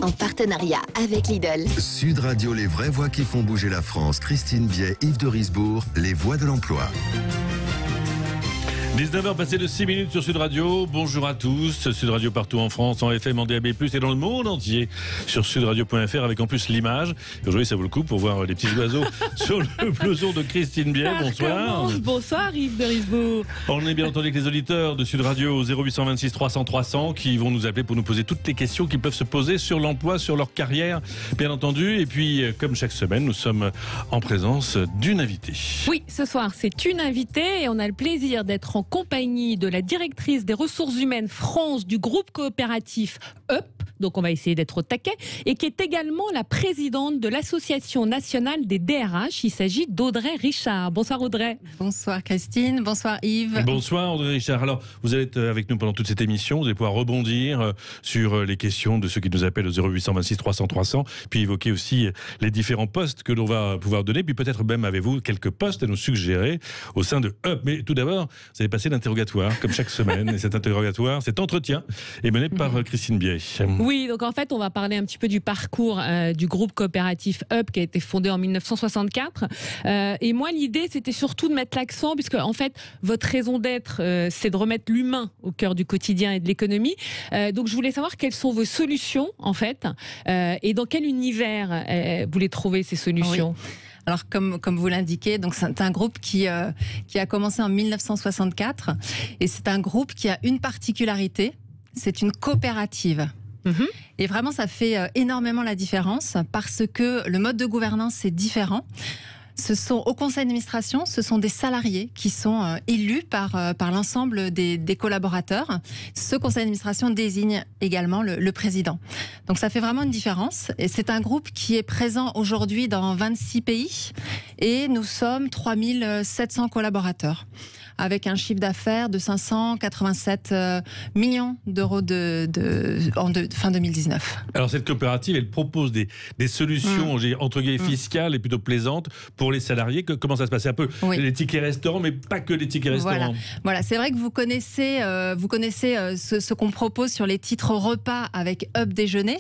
en partenariat avec Lidl. Sud Radio, les vraies voix qui font bouger la France. Christine Biet, Yves de Risbourg, les voix de l'emploi. 19h passé de 6 minutes sur Sud Radio. Bonjour à tous. Sud Radio partout en France, en FM, en DAB+, et dans le monde entier sur sudradio.fr avec en plus l'image. Aujourd'hui, ça vaut le coup pour voir les petits oiseaux sur le blouson de Christine Biet. Bonsoir. Bonsoir Yves de Risbourg. On est bien entendu avec les auditeurs de Sud Radio au 0826 300 300 qui vont nous appeler pour nous poser toutes les questions qu'ils peuvent se poser sur l'emploi, sur leur carrière, bien entendu. Et puis, comme chaque semaine, nous sommes en présence d'une invitée. Oui, ce soir, c'est une invitée et on a le plaisir d'être en compagnie de la directrice des ressources humaines France du groupe coopératif UP, donc on va essayer d'être au taquet, et qui est également la présidente de l'Association nationale des DRH. Il s'agit d'Audrey Richard. Bonsoir Audrey. Bonsoir Christine, bonsoir Yves. Bonsoir Audrey Richard. Alors, vous allez être avec nous pendant toute cette émission, vous allez pouvoir rebondir sur les questions de ceux qui nous appellent au 0826 300 300, puis évoquer aussi les différents postes que l'on va pouvoir donner, puis peut-être même avez-vous quelques postes à nous suggérer au sein de UP. Mais tout d'abord, vous allez passer l'interrogatoire, comme chaque semaine, et cet interrogatoire, cet entretien est mené par Christine Biet. Oui, donc en fait, on va parler un petit peu du parcours du groupe coopératif UP qui a été fondé en 1964. Et moi, l'idée, c'était surtout de mettre l'accent, puisque en fait, votre raison d'être, c'est de remettre l'humain au cœur du quotidien et de l'économie. Donc, je voulais savoir quelles sont vos solutions, en fait, et dans quel univers vous les trouvez, ces solutions. Oui. Alors, comme vous l'indiquez, donc c'est un groupe qui a commencé en 1964 et c'est un groupe qui a une particularité, c'est une coopérative. Et vraiment, ça fait énormément la différence parce que le mode de gouvernance est différent. Au conseil d'administration, ce sont des salariés qui sont élus par l'ensemble des collaborateurs. Ce conseil d'administration désigne également le président. Donc ça fait vraiment une différence. Et c'est un groupe qui est présent aujourd'hui dans 26 pays et nous sommes 3700 collaborateurs, avec un chiffre d'affaires de 587 millions d'euros en fin 2019. Alors cette coopérative, elle propose des solutions entre guillemets fiscales et plutôt plaisantes pour les salariés. Comment ça se passe? C'est un peu les tickets restaurants, mais pas que les tickets restaurants. Voilà. C'est vrai que vous connaissez ce qu'on propose sur les titres repas avec Up Déjeuner,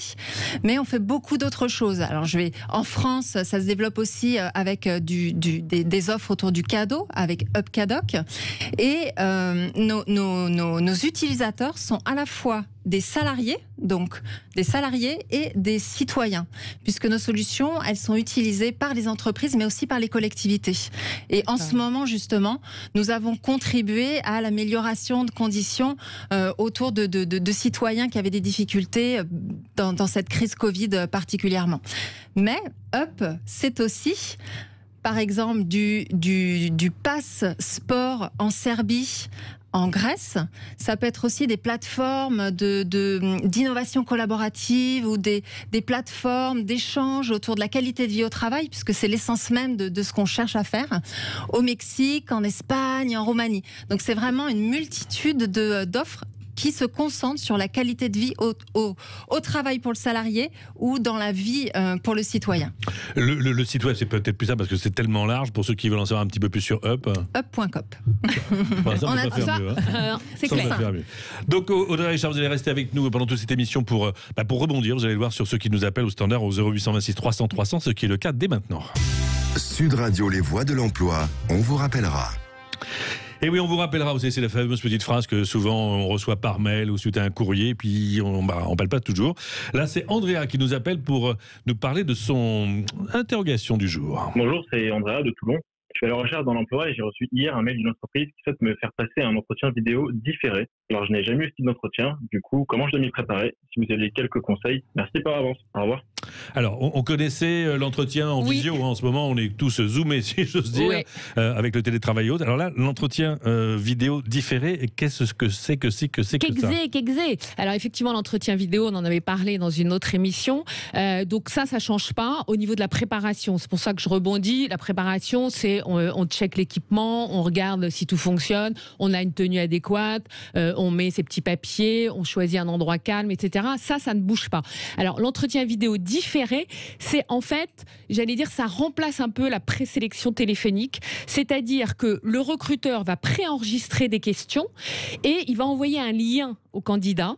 mais on fait beaucoup d'autres choses. Alors en France, ça se développe aussi avec des offres autour du cadeau, avec Up Cadoc. Et nos utilisateurs sont à la fois des salariés et des citoyens, puisque nos solutions, elles sont utilisées par les entreprises, mais aussi par les collectivités. Et en ce moment, justement, nous avons contribué à l'amélioration de conditions autour de citoyens qui avaient des difficultés dans cette crise Covid particulièrement. Mais Up, c'est aussi, par exemple, du pass sport en Serbie, en Grèce. Ça peut être aussi des plateformes d'innovation collaborative ou des plateformes d'échange autour de la qualité de vie au travail, puisque c'est l'essence même de ce qu'on cherche à faire au Mexique, en Espagne, en Roumanie. Donc c'est vraiment une multitude d'offres qui se concentrent sur la qualité de vie au travail pour le salarié ou dans la vie pour le citoyen. Le site web, c'est peut-être plus ça parce que c'est tellement large pour ceux qui veulent en savoir un petit peu plus sur Up. Up.coop. On a tout ça. C'est clair. Donc Audrey Richard, vous allez rester avec nous pendant toute cette émission pour rebondir. Vous allez le voir sur ceux qui nous appellent au standard au 0826 300 300, ce qui est le cas dès maintenant. Sud Radio, les voix de l'emploi, on vous rappellera. Et oui, on vous rappellera, vous savez, c'est la fameuse petite phrase que souvent on reçoit par mail ou suite à un courrier, et puis on parle pas toujours. Là, c'est Andrea qui nous appelle pour nous parler de son interrogation du jour. Bonjour, c'est Andrea de Toulon. Je suis à la recherche dans l'emploi et j'ai reçu hier un mail d'une entreprise qui souhaite me faire passer un entretien vidéo différé. Alors, je n'ai jamais eu ce type d'entretien. Du coup, comment je dois m'y préparer? Si vous avez quelques conseils, merci par avance. Au revoir. Alors, on connaissait l'entretien en visio. En ce moment, on est tous zoomés, si j'ose dire, avec le télétravail et autres. Alors là, l'entretien vidéo différé, qu'est-ce que c'est que ça? Qu'exé. Alors effectivement, l'entretien vidéo, on en avait parlé dans une autre émission. Donc ça change pas au niveau de la préparation. C'est pour ça que je rebondis. La préparation, c'est on check l'équipement, on regarde si tout fonctionne, on a une tenue adéquate, on met ses petits papiers, on choisit un endroit calme, etc. Ça ne bouge pas. Alors l'entretien vidéo différé, c'est en fait, j'allais dire, ça remplace un peu la présélection téléphonique, c'est-à-dire que le recruteur va préenregistrer des questions et il va envoyer un lien au candidat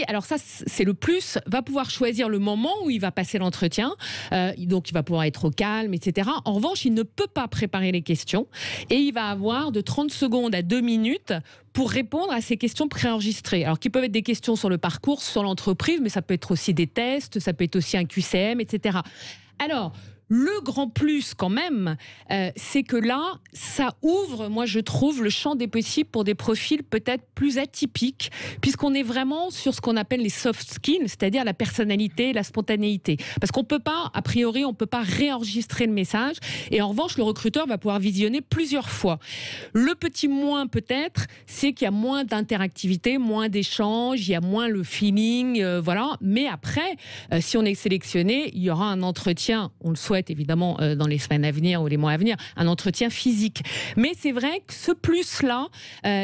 alors ça c'est le plus, va pouvoir choisir le moment où il va passer l'entretien, donc il va pouvoir être au calme, etc. En revanche, il ne peut pas préparer les questions et il va avoir de 30 secondes à 2 minutes pour répondre à ces questions préenregistrées. Alors qui peuvent être des questions sur le parcours, sur l'entreprise, mais ça peut être aussi des tests, ça peut être aussi un QCM, etc. Alors, le grand plus quand même, c'est que là, ça ouvre, moi je trouve, le champ des possibles pour des profils peut-être plus atypiques, puisqu'on est vraiment sur ce qu'on appelle les soft skills, c'est-à-dire la personnalité, la spontanéité. Parce qu'on peut pas, a priori, on peut pas réenregistrer le message, et en revanche, le recruteur va pouvoir visionner plusieurs fois. Le petit moins peut-être, c'est qu'il y a moins d'interactivité, moins d'échanges, il y a moins le feeling, voilà. Mais après, si on est sélectionné, il y aura un entretien, on le souhaite évidemment dans les semaines à venir ou les mois à venir, un entretien physique. Mais c'est vrai que ce plus-là,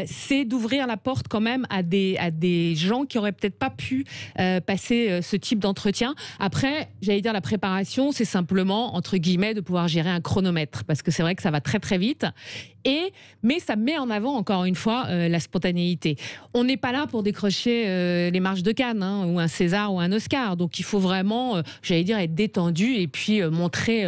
c'est d'ouvrir la porte quand même à des gens qui auraient peut-être pas pu passer ce type d'entretien. Après, j'allais dire la préparation, c'est simplement, entre guillemets, de pouvoir gérer un chronomètre, parce que c'est vrai que ça va très très vite. Mais ça met en avant, encore une fois, la spontanéité. On n'est pas là pour décrocher les marches de Cannes, hein, ou un César ou un Oscar. Donc il faut vraiment, j'allais dire, être détendu et puis montrer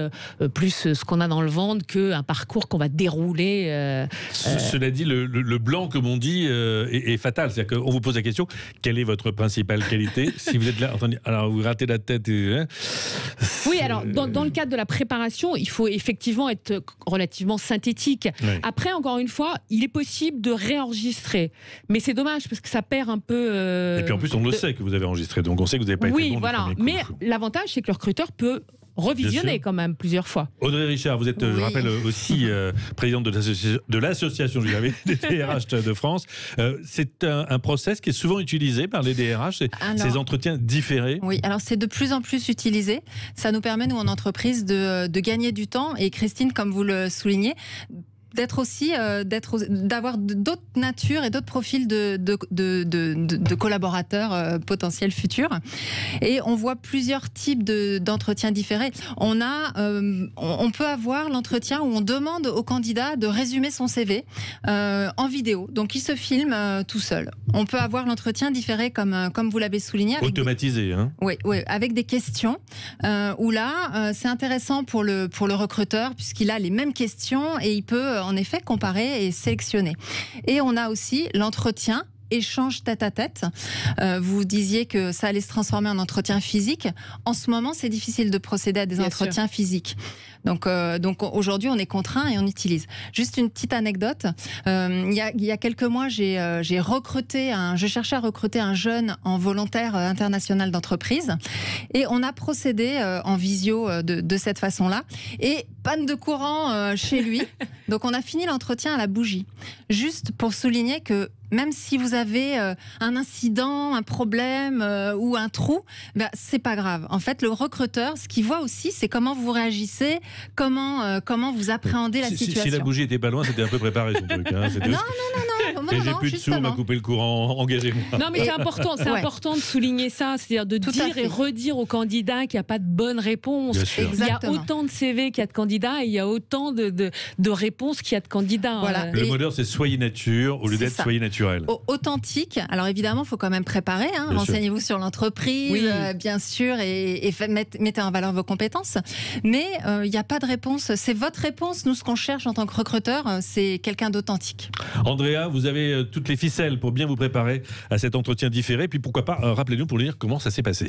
plus ce qu'on a dans le ventre qu'un parcours qu'on va dérouler. Cela dit, le blanc, comme on dit, est fatal. C'est-à-dire qu'on vous pose la question, quelle est votre principale qualité? Si vous êtes là, attendez, alors vous ratez la tête. Oui, alors dans le cadre de la préparation, il faut effectivement être relativement synthétique. Oui. Après, encore une fois, il est possible de réenregistrer. Mais c'est dommage parce que ça perd un peu... Et puis en plus, on le sait que vous avez enregistré, donc on sait que vous n'avez pas été bon. Oui, voilà. Mais l'avantage, c'est que le recruteur peut revisionner quand même plusieurs fois. Audrey Richard, vous êtes, je rappelle, aussi présidente de l'association des DRH de France. C'est un process qui est souvent utilisé par les DRH, ces entretiens différés. Oui, alors c'est de plus en plus utilisé. Ça nous permet, nous, en entreprise, de gagner du temps. Et Christine, comme vous le soulignez, d'avoir d'autres natures et d'autres profils de collaborateurs potentiels futurs. Et on voit plusieurs types d'entretiens différés. On peut avoir l'entretien où on demande au candidat de résumer son CV en vidéo. Donc il se filme tout seul. On peut avoir l'entretien différé comme vous l'avez souligné. Automatisé, hein ? Oui, avec des questions où là, c'est intéressant pour le recruteur puisqu'il a les mêmes questions et il peut en effet comparer et sélectionner. Et on a aussi l'entretien échange tête-à-tête. Vous disiez que ça allait se transformer en entretien physique. En ce moment, c'est difficile de procéder à des entretiens physiques. Donc aujourd'hui, on est contraint et on utilise. Juste une petite anecdote. Il y a quelques mois, je cherchais à recruter un jeune en volontaire international d'entreprise. Et on a procédé en visio de cette façon-là. Et panne de courant chez lui. Donc on a fini l'entretien à la bougie. Juste pour souligner que même si vous avez un incident, un problème ou un trou, c'est pas grave. En fait, le recruteur, ce qu'il voit aussi, c'est comment vous réagissez, comment vous appréhendez la situation. Si la bougie était pas loin, c'était un peu préparé son truc. Hein. Non. Et j'ai plus de sous, on m'a coupé le courant, engagez-moi. Non, mais c'est important de souligner ça, c'est-à-dire de dire et redire aux candidats qu'il n'y a pas de bonne réponse. Il y a autant de CV qu'il y a de candidats et il y a autant de réponses qu'il y a de candidats. Voilà. Le mot d'ordre, c'est soyez nature au lieu d'être soyez naturel. Authentique. Alors évidemment, il faut quand même préparer. Renseignez-vous sur l'entreprise, bien sûr, et mettez en valeur vos compétences. Mais il n'y a pas de réponse. C'est votre réponse. Nous, ce qu'on cherche en tant que recruteur, c'est quelqu'un d'authentique. Andrea, vous avez toutes les ficelles pour bien vous préparer à cet entretien différé. Puis pourquoi pas, rappelez-nous pour dire comment ça s'est passé.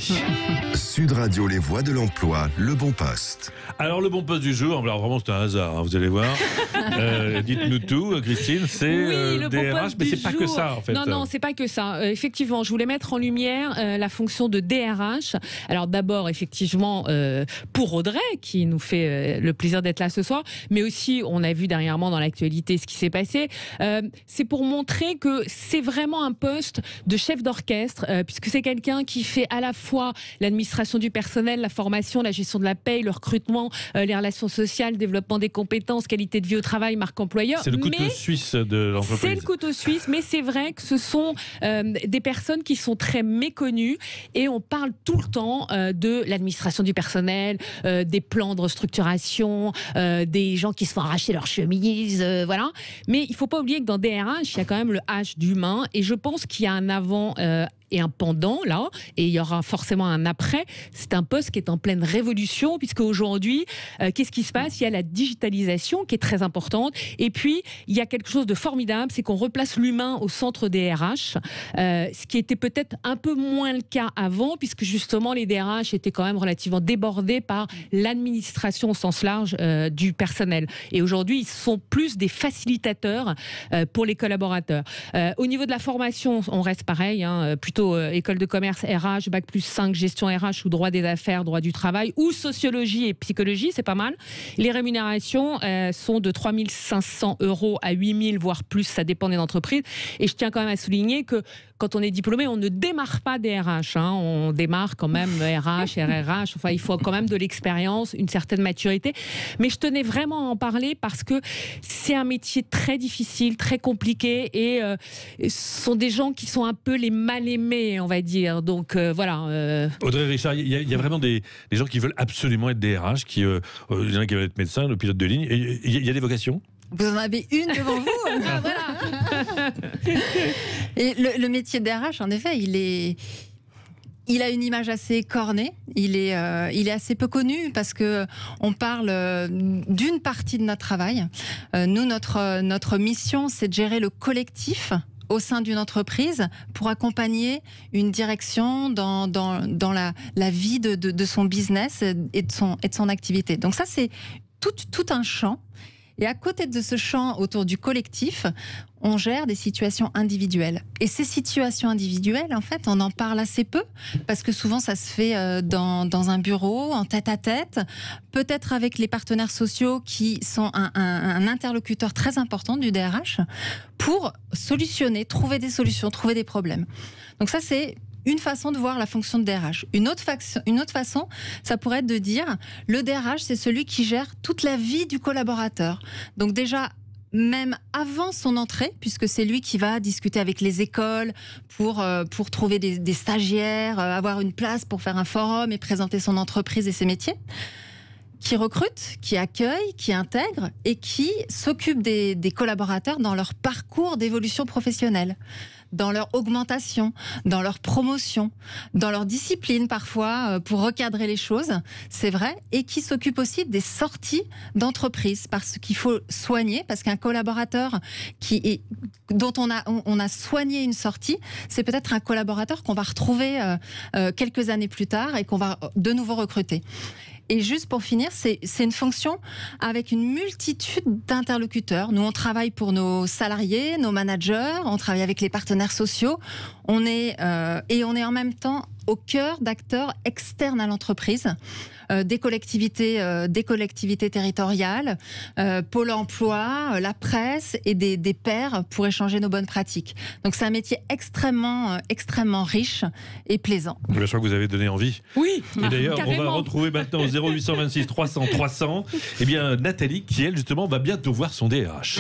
Sud Radio, les voies de l'emploi, le bon poste. Alors le bon poste du jour, alors vraiment c'est un hasard, vous allez voir. Dites-nous tout, Christine, c'est le bon DRH, poste mais c'est du pas jour. que ça en fait. Non, c'est pas que ça. Effectivement, je voulais mettre en lumière la fonction de DRH. Alors d'abord, effectivement, pour Audrey, qui nous fait le plaisir d'être là ce soir, mais aussi, on a vu dernièrement dans l'actualité ce qui s'est passé. C'est pour montrer que c'est vraiment un poste de chef d'orchestre, puisque c'est quelqu'un qui fait à la fois l'administration du personnel, la formation, la gestion de la paye, le recrutement, les relations sociales, développement des compétences, qualité de vie au travail, marque employeur. C'est le couteau suisse de l'entreprise. C'est le couteau suisse, mais c'est vrai que ce sont des personnes qui sont très méconnues et on parle tout le temps de l'administration du personnel, des plans de restructuration, des gens qui se font arracher leurs chemises, voilà. Mais il ne faut pas oublier que dans DRH, il y a quand même le H d'humain et je pense qu'il y a un avant et un pendant là, et il y aura forcément un après. C'est un poste qui est en pleine révolution, puisque aujourd'hui, qu'est-ce qui se passe? Il y a la digitalisation qui est très importante, et puis il y a quelque chose de formidable, c'est qu'on replace l'humain au centre des RH, ce qui était peut-être un peu moins le cas avant, puisque justement les DRH étaient quand même relativement débordés par l'administration au sens large du personnel. Et aujourd'hui, ils sont plus des facilitateurs pour les collaborateurs. Au niveau de la formation, on reste pareil, hein, plutôt école de commerce, RH, bac plus 5, gestion RH ou droit des affaires, droit du travail, ou sociologie et psychologie, c'est pas mal. Les rémunérations sont de 3 500 € à 8 000, voire plus, ça dépend des entreprises. Et je tiens quand même à souligner que quand on est diplômé, on ne démarre pas des RH, hein. On démarre quand même RH, RRH, enfin il faut quand même de l'expérience, une certaine maturité. Mais je tenais vraiment à en parler parce que c'est un métier très difficile, très compliqué, et ce sont des gens qui sont un peu les mal aimés, on va dire. Donc voilà. Audrey Richard, il y a vraiment des gens qui veulent absolument être DRH, il y en a qui veulent être médecin, le pilote de ligne. Il y a des vocations? Vous en avez une devant vous. Ah, voilà. Et le métier de DRH, en effet, il a une image assez cornée. Il est assez peu connu parce que on parle d'une partie de notre travail. Nous, notre mission, c'est de gérer le collectif au sein d'une entreprise pour accompagner une direction dans la vie de son business et de son activité. Donc ça, c'est tout un champ. Et à côté de ce champ autour du collectif, on gère des situations individuelles. Et ces situations individuelles, en fait, on en parle assez peu, parce que souvent ça se fait dans un bureau, en tête-à-tête, peut-être avec les partenaires sociaux qui sont un interlocuteur très important du DRH, pour solutionner, trouver des solutions, trouver des problèmes. Donc ça, c'est une façon de voir la fonction de DRH. Une autre façon, ça pourrait être de dire, le DRH, c'est celui qui gère toute la vie du collaborateur. Donc déjà, même avant son entrée, puisque c'est lui qui va discuter avec les écoles pour trouver des stagiaires, avoir une place pour faire un forum et présenter son entreprise et ses métiers, qui recrute, qui accueille, qui intègre et qui s'occupe des collaborateurs dans leur parcours d'évolution professionnelle, dans leur augmentation, dans leur promotion, dans leur discipline parfois, pour recadrer les choses, c'est vrai, et qui s'occupe aussi des sorties d'entreprise, parce qu'il faut soigner, parce qu'un collaborateur dont on a soigné une sortie, c'est peut-être un collaborateur qu'on va retrouver quelques années plus tard et qu'on va de nouveau recruter. Et juste pour finir, c'est une fonction avec une multitude d'interlocuteurs. Nous, on travaille pour nos salariés, nos managers, on travaille avec les partenaires sociaux. On est en même temps au cœur d'acteurs externes à l'entreprise, des collectivités territoriales, Pôle emploi, la presse et des pairs pour échanger nos bonnes pratiques. Donc c'est un métier extrêmement riche et plaisant. Je crois que vous avez donné envie. Oui. Et d'ailleurs, on va carrément. retrouver maintenant au 0826 300 300, eh bien Nathalie qui elle justement va bientôt voir son DRH.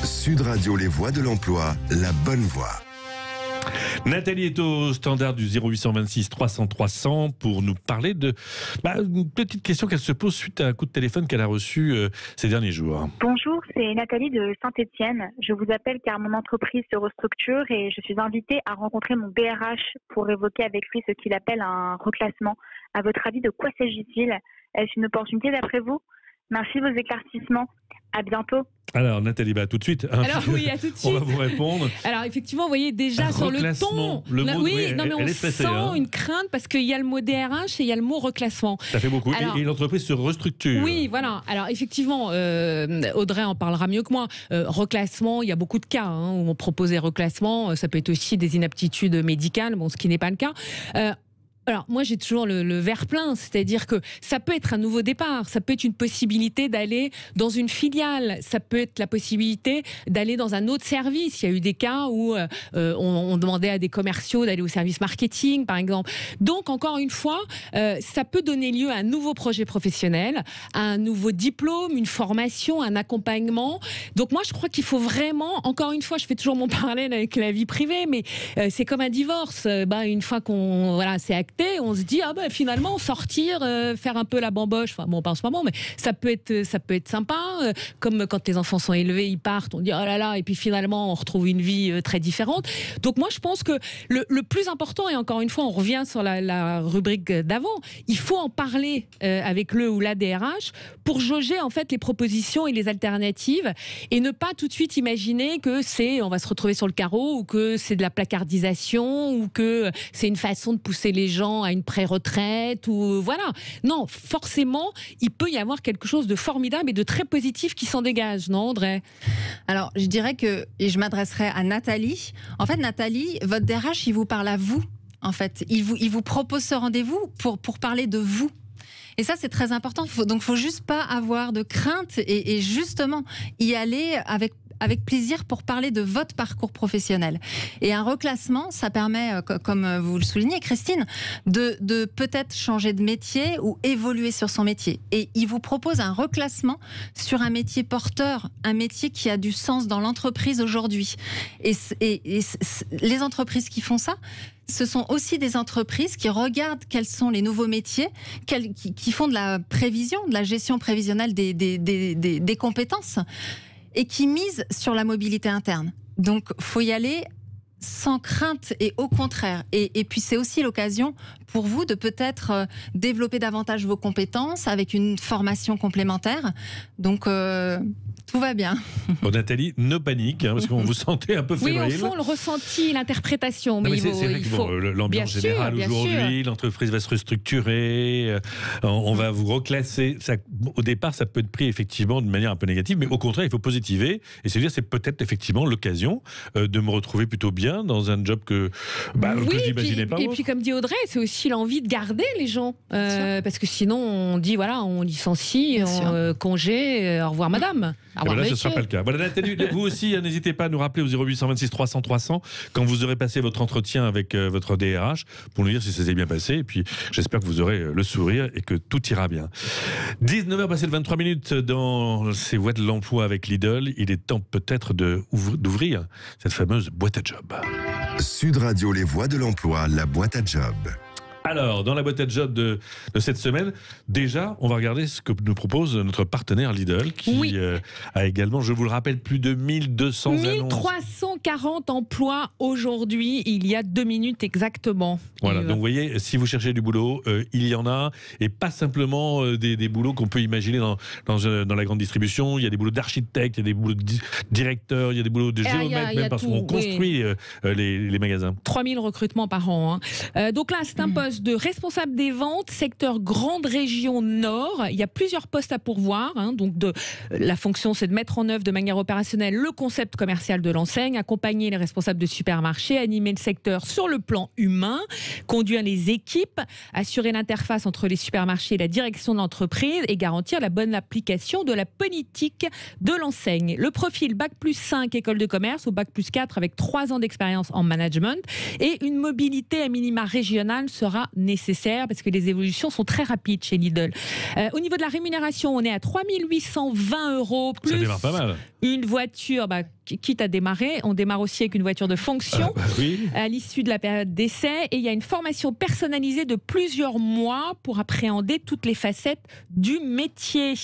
Sud Radio, les voix de l'emploi, la bonne voix. Nathalie est au standard du 0826 300 300 pour nous parler de une petite question qu'elle se pose suite à un coup de téléphone qu'elle a reçu ces derniers jours. Bonjour, c'est Nathalie de Saint-Étienne. Je vous appelle car mon entreprise se restructure et je suis invitée à rencontrer mon DRH pour évoquer avec lui ce qu'il appelle un reclassement. À votre avis, de quoi s'agit-il? Est-ce une opportunité d'après vous? Merci de vos éclaircissements. À bientôt. Alors Nathalie, tout de suite. Alors oui, à tout de suite. On va vous répondre. Alors effectivement, vous voyez déjà sur le ton, le mot, oui, non mais on stressée, sent une crainte parce qu'il y a le mot DRH et il y a le mot reclassement. Ça fait beaucoup. Alors, et l'entreprise se restructure. Oui, voilà. Alors effectivement, Audrey en parlera mieux que moi. Reclassement, il y a beaucoup de cas où on propose des reclassements. Ça peut être aussi des inaptitudes médicales, ce qui n'est pas le cas. Alors, moi, j'ai toujours le verre plein, c'est-à-dire que ça peut être un nouveau départ, ça peut être une possibilité d'aller dans une filiale, ça peut être la possibilité d'aller dans un autre service. Il y a eu des cas où on demandait à des commerciaux d'aller au service marketing, par exemple. Donc, encore une fois, ça peut donner lieu à un nouveau projet professionnel, à un nouveau diplôme, une formation, un accompagnement. Donc, moi, je crois qu'il faut vraiment, encore une fois, je fais toujours mon parallèle avec la vie privée, mais c'est comme un divorce. Une fois c'est acté, côté, on se dit finalement sortir, faire un peu la bamboche, enfin bon pas en ce moment, mais ça peut être sympa. Comme quand les enfants sont élevés, ils partent, on dit oh là là, et puis finalement on retrouve une vie très différente. Donc moi je pense que le plus important, et encore une fois on revient sur la rubrique d'avant, il faut en parler avec le ou la DRH pour jauger en fait les propositions et les alternatives, et ne pas tout de suite imaginer que on va se retrouver sur le carreau, ou que c'est de la placardisation, ou que c'est une façon de pousser les gens à une pré-retraite, ou voilà. Non, forcément, il peut y avoir quelque chose de formidable et de très positif qui s'en dégage, non, Audrey ? Alors, je dirais que, et je m'adresserai à Nathalie. En fait, Nathalie, votre DRH, il vous parle à vous. En fait, il vous propose ce rendez-vous pour parler de vous. Et ça, c'est très important. Donc, faut juste pas avoir de crainte et justement y aller avec plaisir pour parler de votre parcours professionnel. Et un reclassement, ça permet, comme vous le soulignez, Christine, de peut-être changer de métier ou évoluer sur son métier. Et il vous propose un reclassement sur un métier porteur, un métier qui a du sens dans l'entreprise aujourd'hui. Et les entreprises qui font ça, ce sont aussi des entreprises qui regardent quels sont les nouveaux métiers, qui font de la prévision, de la gestion prévisionnelle des compétences, et qui misent sur la mobilité interne. Donc, faut y aller sans crainte et au contraire. Et puis, c'est aussi l'occasion pour vous de peut-être développer davantage vos compétences avec une formation complémentaire. Donc, tout va bien. Bon, Nathalie, ne panique, parce qu'on vous sentait un peu fébrile. Oui, au fond, le ressenti, l'interprétation. Mais c'est vrai que l'ambiance générale aujourd'hui, l'entreprise va se restructurer, on va vous reclasser. Ça, au départ, ça peut être pris effectivement de manière un peu négative, mais au contraire, il faut positiver et se dire c'est peut-être effectivement l'occasion de me retrouver plutôt bien dans un job que je n'imaginais pas. Et puis, comme dit Audrey, c'est aussi l'envie de garder les gens. Parce que sinon, on dit voilà, on licencie, congé, au revoir madame. Là, ce ne sera pas le cas. Voilà, Nathalie, vous aussi, n'hésitez pas à nous rappeler au 0826 300 300 quand vous aurez passé votre entretien avec votre DRH pour nous dire si ça s'est bien passé. Et puis, j'espère que vous aurez le sourire et que tout ira bien. 19h passé de 23 minutes dans ces voies de l'emploi avec Lidl. Il est temps peut-être d'ouvrir cette fameuse boîte à job. Sud Radio, les voies de l'emploi, la boîte à job. Alors, dans la boîte à job de cette semaine, déjà, on va regarder ce que nous propose notre partenaire Lidl, qui a également, je vous le rappelle, plus de 1200 annonces. 1340 emplois aujourd'hui, il y a 2 minutes exactement. Voilà, donc vous voyez, si vous cherchez du boulot, il y en a, et pas simplement des boulots qu'on peut imaginer dans la grande distribution. Il y a des boulots d'architecte, il y a des boulots de directeur, il y a des boulots de géomètre, même parce qu'on construit les magasins. 3000 recrutements par an. Donc là, c'est un poste de responsable des ventes, secteur grande région Nord. Il y a plusieurs postes à pourvoir. Donc la fonction, c'est de mettre en œuvre de manière opérationnelle le concept commercial de l'enseigne, accompagner les responsables de supermarchés, animer le secteur sur le plan humain, conduire les équipes, assurer l'interface entre les supermarchés et la direction de l'entreprise et garantir la bonne application de la politique de l'enseigne. Le profil Bac+5 école de commerce ou Bac+4 avec 3 ans d'expérience en management et une mobilité à minima régionale sera nécessaire parce que les évolutions sont très rapides chez Lidl. Au niveau de la rémunération, on est à 3 820 € plus ça démarre pas mal. Une voiture, quitte à démarrer, on démarre aussi avec une voiture de fonction à l'issue de la période d'essai et il y a une formation personnalisée de plusieurs mois pour appréhender toutes les facettes du métier.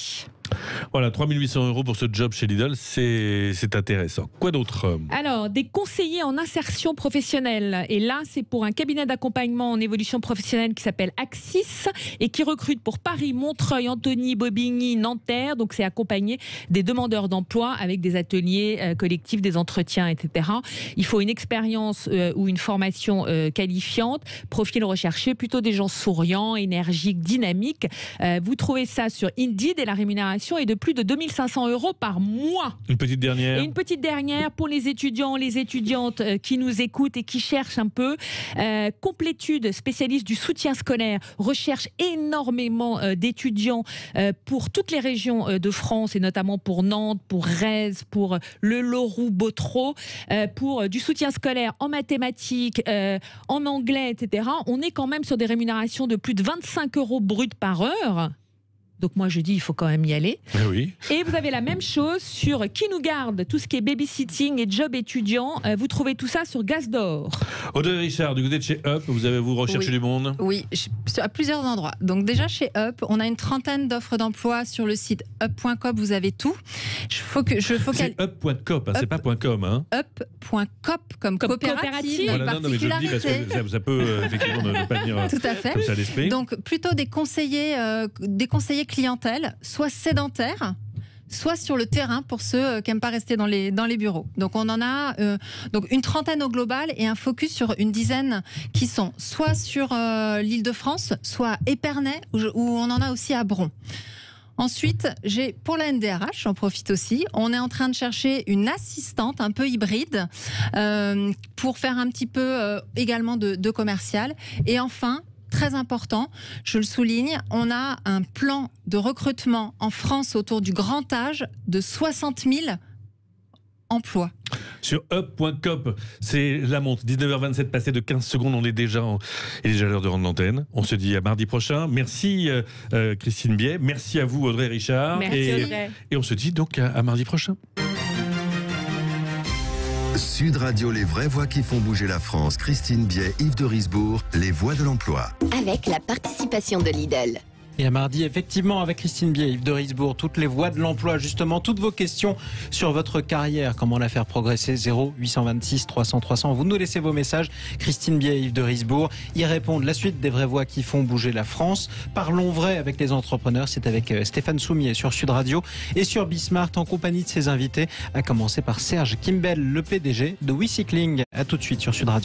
Voilà, 3 800 € pour ce job chez Lidl, c'est intéressant. Quoi d'autre ? Alors, des conseillers en insertion professionnelle. Et là, c'est pour un cabinet d'accompagnement en évolution professionnelle qui s'appelle Axis et qui recrute pour Paris, Montreuil, Antony, Bobigny, Nanterre. Donc, c'est accompagner des demandeurs d'emploi avec des ateliers collectifs, des entretiens, etc. Il faut une expérience ou une formation qualifiante. Profil recherché, plutôt des gens souriants, énergiques, dynamiques. Vous trouvez ça sur Indeed et la rémunération est de plus de 2500 € par mois. Une petite dernière. Et une petite dernière pour les étudiants, les étudiantes qui nous écoutent et qui cherchent un peu. Complétude, spécialiste du soutien scolaire, recherche énormément d'étudiants pour toutes les régions de France et notamment pour Nantes, pour Rez, pour le Loroux-Bottrop, pour du soutien scolaire en mathématiques, en anglais, etc. On est quand même sur des rémunérations de plus de 25 € bruts par heure. Donc moi je dis il faut quand même y aller. Oui. Et vous avez la même chose sur Qui nous garde, tout ce qui est babysitting et job étudiant. Vous trouvez tout ça sur Gaz d'Or. Audrey Richard, du côté de chez Up, vous recherchez du monde? Oui, à plusieurs endroits. Donc déjà chez Up, on a une trentaine d'offres d'emploi sur le site up.coop, vous avez tout. C'est up.coop, hein, c'est pas .com. Hein. Up.coop comme coopérative. Voilà, non, mais je le dis parce que ça peut effectivement ne pas venir tout à fait. comme ça à l'esprit. Donc plutôt des conseillers clientèle, soit sédentaires, soit sur le terrain pour ceux qui n'aiment pas rester dans les bureaux. Donc on en a donc une trentaine au global et un focus sur une dizaine qui sont soit sur l'Île-de-France, soit à Épernay, où on en a aussi à Bron. Ensuite, pour la NDRH, j'en profite aussi, on est en train de chercher une assistante un peu hybride pour faire un petit peu également de commercial. Et enfin, très important, je le souligne, on a un plan de recrutement en France autour du grand âge de 60 000 emplois. Sur up.coop, c'est la montre. 19h27, passé de 15 secondes, il est déjà l'heure de rendre l'antenne. On se dit à mardi prochain. Merci Christine Biet, merci à vous Audrey Richard. Merci et on se dit donc à mardi prochain. Sud Radio, les vraies voix qui font bouger la France. Christine Biet, Yves de Risbourg, les voix de l'emploi. Avec la participation de Lidl. Et à mardi, effectivement, avec Christine Biet, Yves de Risbourg, toutes les voies de l'emploi, justement, toutes vos questions sur votre carrière, comment la faire progresser, 0826 300 300. Vous nous laissez vos messages. Christine Biet, Yves de Risbourg y répondent. La suite des vraies voix qui font bouger la France. Parlons vrai avec les entrepreneurs. C'est avec Stéphane Soumier sur Sud Radio et sur Bismart en compagnie de ses invités, à commencer par Serge Kimbel, le PDG de WeCycling. À tout de suite sur Sud Radio.